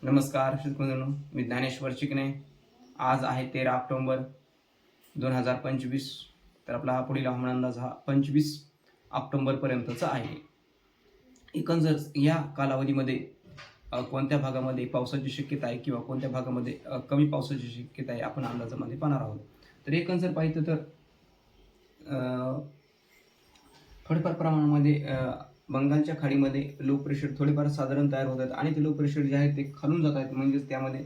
नमस्कार शेतकऱ्यांनो, मी ज्ञानेश्वर चिकणे. आज आहे 13 ऑक्टोबर 2025. तर आपला हा पुढील हवामान अंदाज हा 25 ऑक्टोबरपर्यंतचा आहे. एकंदर या कालावधीमध्ये कोणत्या भागामध्ये पावसाची शक्यता आहे किंवा कोणत्या भागामध्ये कमी पावसाची शक्यता आहे आपण अंदाजामध्ये पाहणार आहोत. तर एकंदर पाहिलं तर थोड्याफार प्रमाणामध्ये बंगालच्या खाडीमध्ये लो प्रेशर थोडेफार साधारण तयार होतात आणि ते लो प्रेशर जे आहे ते खालून जात आहेत. म्हणजेच त्यामध्ये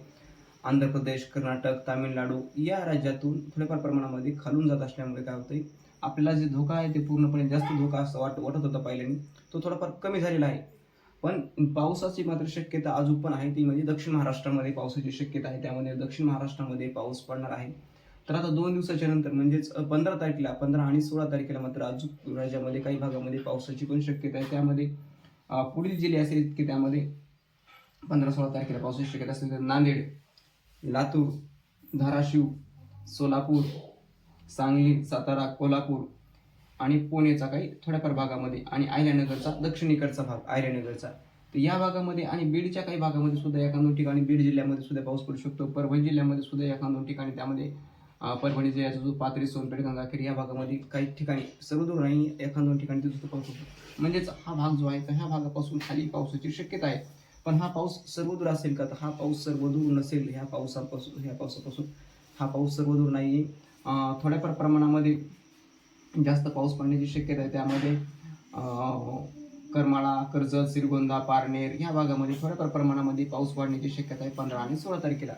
आंध्र प्रदेश, कर्नाटक, तामिळनाडू या राज्यातून थोड्याफार प्रमाणामध्ये खालून जात असल्यामुळे काय होतंय, आपल्याला जे धोका आहे ते पूर्णपणे जास्त धोका असं वाटत होता पहिल्याने, तो थोडाफार कमी झालेला आहे. पण पावसाची मात्र शक्यता अजून पण आहे, ती म्हणजे दक्षिण महाराष्ट्रामध्ये पावसाची शक्यता आहे. त्यामध्ये दक्षिण महाराष्ट्रामध्ये पाऊस पडणार आहे. तर आता 2 दिवसाच्या नंतर म्हणजेच 15 तारखेला 15 आणि 16 तारखेला मात्र अजून राज्यामध्ये काही भागामध्ये पावसाची पण शक्यता आहे. त्यामध्ये पुढील जिल्हे असेल की त्यामध्ये 15-16 तारखेला पावसाची शक्यता असेल तर नांदेड, लातूर, धाराशिव, सोलापूर, सांगली, सातारा, कोल्हापूर आणि पुणेचा काही थोड्याफार भागामध्ये आणि अहिल्यानगरचा दक्षिणेकडचा भाग अहिल्यानगरचा, तर या भागामध्ये आणि बीडच्या काही भागामध्ये सुद्धा एका दोन ठिकाणी बीड जिल्ह्यामध्ये सुद्धा पाऊस पडू शकतो. परभणी जिल्ह्यामध्ये सुद्धा एका दोन ठिकाणी त्यामध्ये परभणी जिल्ह्याचा जो पाथरी, सोनपेठ, गंगाखेड या भागामध्ये काही ठिकाणी सर्वदूर नाही एका दोन ठिकाणी ते सुद्धा पाऊस होतो. म्हणजेच हा भाग जो आहे तर ह्या भागापासून खाली पावसाची शक्यता आहे. पण हा पाऊस सर्वदूर असेल का, तर हा पाऊस सर्वदूर नसेल. ह्या पावसापासून हा पाऊस सर्वदूर नाही आहे. थोड्याफार प्रमाणामध्ये जास्त पाऊस पडण्याची शक्यता आहे. त्यामध्ये करमाळा, कर्जत, श्रीगोंदा, पारनेर या भागामध्ये थोड्याफार प्रमाणामध्ये पाऊस पडण्याची शक्यता आहे 15 आणि 16 तारखेला.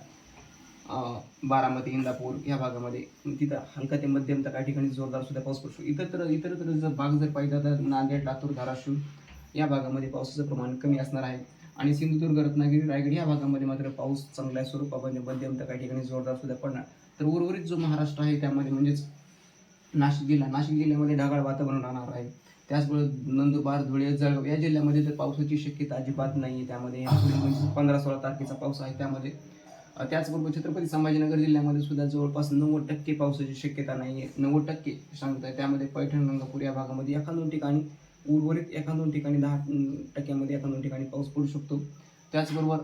बारामती, इंदापूर या भागामध्ये तिथं हलका ते मध्यम तर काही ठिकाणी जोरदार सुद्धा पाऊस पडतो. इतर जर भाग जर पाहिजे तर नांदेड, लातूर, धाराशिव या भागामध्ये पावसाचं प्रमाण कमी असणार आहे. आणि सिंधुदुर्ग, रत्नागिरी, रायगड या भागामध्ये मात्र पाऊस चांगल्या स्वरूपामध्ये मध्यम तर काही ठिकाणी जोरदार सुद्धा पडणार. तर उर्वरित जो महाराष्ट्र आहे त्यामध्ये म्हणजेच नाशिक जिल्ह्यामध्ये ढगाळ वातावरण राहणार आहे. त्याचबरोबर नंदुरबार, धुळे, जळगाव या जिल्ह्यामध्ये तर पावसाची शक्यता अजिबात नाही आहे. त्यामध्ये 15-16 तारखेचा पाऊस आहे त्यामध्ये. त्याचबरोबर छत्रपती संभाजीनगर जिल्ह्यामध्ये सुद्धा जवळपास 90% पावसाची शक्यता नाही आहे. 90% सांगताय. त्यामध्ये पैठण, गंगापूर या भागामध्ये एका दोन ठिकाणी, उर्वरित एका दोन ठिकाणी 10% एका दोन ठिकाणी पाऊस पडू शकतो. त्याचबरोबर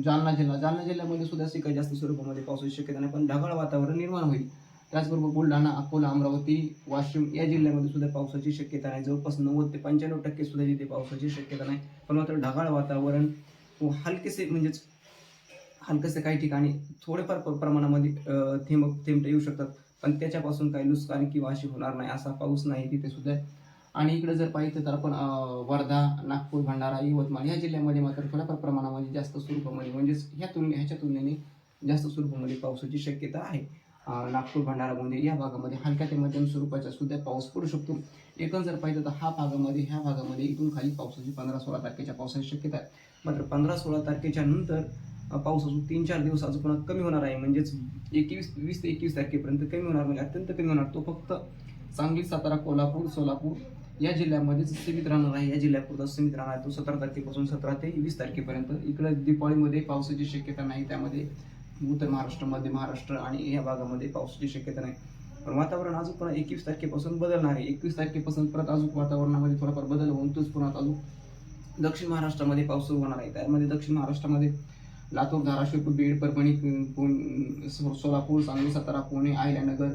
जालना जिल्ह्यामध्ये सुद्धा अशी काही जास्त स्वरूपामध्ये पावसाची शक्यता नाही, पण ढगाळ वातावरण निर्माण होईल. त्याचबरोबर बुलढाणा, अकोला, अमरावती, वाशिम या जिल्ह्यामध्ये सुद्धा पावसाची शक्यता नाही. जवळपास 90 ते 95% सुद्धा जिथे पावसाची शक्यता नाही. पण मात्र ढगाळ वातावरण व हलकेसे काही ठिकाणी थोडेफार प्रमाणामध्ये थेंब येऊ शकतात. पण त्याच्यापासून काही नुकसान किंवा अशी होणार नाही असा पाऊस नाही तिथे सुद्धा. आणि इकडे जर पाहिलं तर आपण वर्धा, नागपूर, भंडारा, यवतमाळ या जिल्ह्यामध्ये मात्र थोड्याफार प्रमाणामध्ये जास्त स्वरूपामध्ये म्हणजेच ह्याच्या तुलनेने जास्त स्वरूपामध्ये पावसाची शक्यता आहे. नागपूर, भंडारा, गोंदिया या भागामध्ये हलक्या ते मध्यम स्वरूपाचा सुद्धा पाऊस पडू शकतो. एकूण जर पाहिलं तर ह्या भागामध्ये इथून खाली पावसाची 15-16 तारखेच्या पावसाची शक्यता आहे. मात्र 15-16 तारखेच्या नंतर पाऊस अजून 3-4 दिवस अजून पुन्हा कमी होणार आहे. म्हणजेच 20 ते 21 तारखेपर्यंत कमी होणार, म्हणजे अत्यंत कमी होणार. तो फक्त सांगली, सातारा, कोल्हापूर, सोलापूर या जिल्ह्यामध्येच सीमित राहणार आहे. या जिल्ह्यापुरता सीमित राहणार आहे तो 17 तारखेपासून 17 ते 20 तारखेपर्यंत. इकडे दिपावळीमध्ये पावसाची शक्यता नाही. त्यामध्ये उत्तर महाराष्ट्र, मध्य महाराष्ट्र आणि या भागामध्ये पावसाची शक्यता नाही. पण वातावरण अजून पुन्हा 21 तारखेपासून बदलणार आहे. 21 तारखेपासून परत अजून वातावरणामध्ये थोडाफार बदल होऊन तोच पुन्हा अजून दक्षिण महाराष्ट्रामध्ये पाऊस सुरू होणार आहे. त्यामध्ये दक्षिण महाराष्ट्रामध्ये लातूर, धाराशिव, बीड, परभणी, सोलापूर, सांगली, सातारा, पुणे, अहिल्यानगर,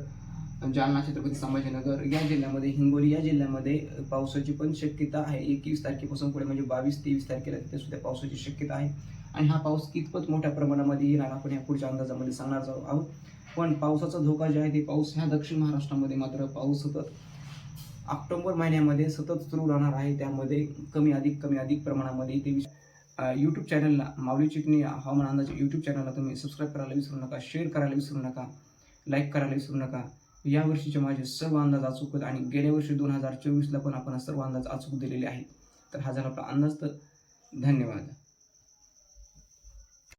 जालना, छत्रपती संभाजीनगर या जिल्ह्यामध्ये, हिंगोली या जिल्ह्यामध्ये पावसाची पण शक्यता आहे. 21 तारखेपासून पुढे म्हणजे 22-23 तारखेला तिथे सुद्धा पावसाची शक्यता आहे. आणि हा पाऊस कितपत मोठ्या प्रमाणामध्ये येणार आपण या पुढच्या अंदाजामध्ये सांगणार आहोत. पण पावसाचा धोका जे आहे ते पाऊस ह्या दक्षिण महाराष्ट्रामध्ये मात्र पाऊस सतत ऑक्टोबर महिन्यामध्ये सतत सुरू राहणार आहे. त्यामध्ये कमी अधिक प्रमाणामध्ये ते यूट्यूब चॅनलला माऊली चिकणे हवामान अंदाज यूट्यूब चॅनलला तुम्ही सबस्क्राईब करायला विसरू नका, शेअर करायला विसरू नका, लाईक करायला विसरू नका. या वर्षीचे माझे सर्व अंदाज अचूक आहेत आणि गेल्या वर्षी 2024ला पण आपण सर्व अंदाज अचूक दिलेले आहेत. तर हा झाला आपला अंदाज. तर धन्यवाद.